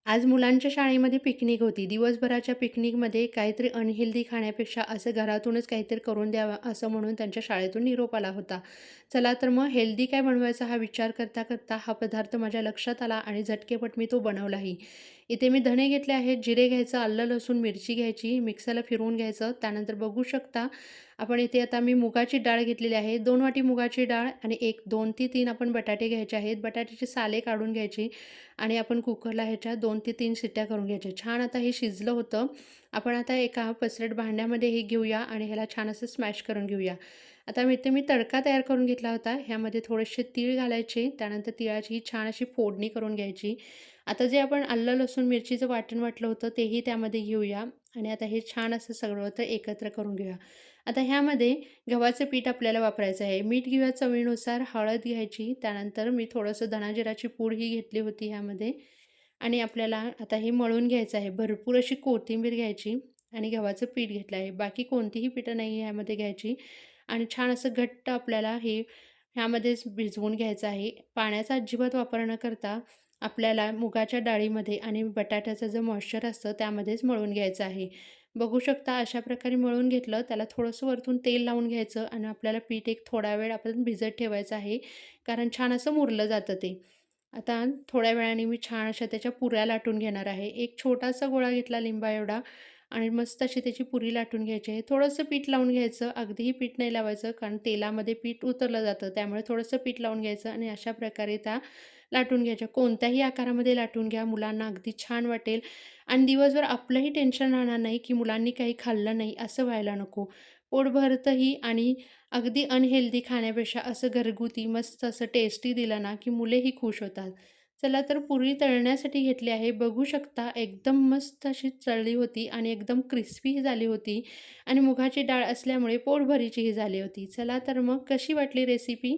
आज मुलांच्या शाळेमध्ये पिकनिक होती. दिवसभराच्या पिकनिकमध्ये काहीतरी अनहेल्दी खाण्यापेक्षा असं घरातूनच काहीतरी करून द्यावं असं म्हणून त्यांच्या शाळेतून निरोप आला होता. चला तर मग हेल्दी काय बनवायचा हा विचार करता करता हा पदार्थ माझ्या लक्षात आला आणि झटकेपट मी तो बनवलाही. इथे मी धणे घेतले आहेत, जिरे घ्यायचं, आलं, लसूण, मिरची घ्यायची, मिक्सरला फिरवून घ्यायचं. त्यानंतर बघू शकता आपण इथे आता मी मुगाची डाळ घेतलेली आहे. 2 वाटी मुगाची डाळ आणि 2 ते 3 आपण बटाटे घ्यायचे आहेत. बटाट्याची साले काढून घ्यायची आणि आपण कुकरला ह्याच्या 2 ते 3 शिट्ट्या करून घ्यायच्या. छान आता हे शिजलं होतं. आपण आता एका पसरट भांड्यामध्ये हे घेऊया आणि ह्याला छान असं स्मॅश करून घेऊया. आता मी तडका तयार करून घेतला होता. ह्यामध्ये थोडेसे तीळ घालायचे. त्यानंतर तिळाची छान अशी फोडणी करून घ्यायची. आता जे आपण आलं, लसूण, मिरचीचं वाटण वाटलं होतं तेही त्यामध्ये घेऊया आणि आता हे छान असं सगळं होतं एकत्र करून घेऊया. आता ह्यामध्ये गव्हाचं पीठ आपल्याला वापरायचं आहे. मीठ घेऊया चवीनुसार, हळद घ्यायची, त्यानंतर मी थोडंसं धना पूड ही घेतली होती ह्यामध्ये आणि आपल्याला आता हे मळून घ्यायचं आहे. भरपूर अशी कोथिंबीर घ्यायची आणि गव्हाचं पीठ घेतलं आहे. बाकी कोणतीही पिठं नाही आहे ह्यामध्ये घ्यायची आणि छान असं घट्ट आपल्याला हे ह्यामध्येच भिजवून घ्यायचं आहे. पाण्याचा अजिबात वापर न करता आपल्याला मुगाच्या डाळीमध्ये आणि बटाट्याचं जे मॉइश्चर असतं त्यामध्येच मळून घ्यायचं आहे. बघू शकता अशा प्रकारे मळून घेतलं, त्याला थोडंसं वरतून तेल लावून घ्यायचं आणि आपल्याला पीठ एक थोडा वेळ आपण भिजत ठेवायचं आहे, कारण छान असं मुरलं जातं ते. आता थोड्या वेळाने मी छान अशा त्याच्या पुऱ्या लाटून घेणार आहे. एक छोटासा गोळा घेतला लिंबा एवढा आणि मस्त अशी त्याची पुरी लाटून घ्यायची आहे. थोडंसं पीठ लावून घ्यायचं, अगदीही पीठ नाही लावायचं, कारण तेलामध्ये पीठ उतरलं जातं. त्यामुळे थोडंसं पीठ लावून घ्यायचं आणि अशा प्रकारे त्या लाटून घ्यायच्या. कोणत्याही आकारामध्ये लाटून घ्या, मुलांना अगदी छान वाटेल आणि दिवसभर आपलंही टेन्शन राहणार नाही, की मुलांनी काही खाल्लं नाही असं व्हायला नको. पोट भरतंही आणि अगदी अनहेल्दी खाण्यापेक्षा असं घरगुती मस्त असं टेस्टी दिलं ना, की मुलेही खुश होतात. चला तर पुरी तळण्यासाठी घेतली आहे. बघू शकता एकदम मस्त अशी तळली होती आणि एकदम क्रिस्पी झाली होती आणि मुगाची डाळ असल्यामुळे पोटभरीचीही झाली होती. चला तर मग कशी वाटली रेसिपी?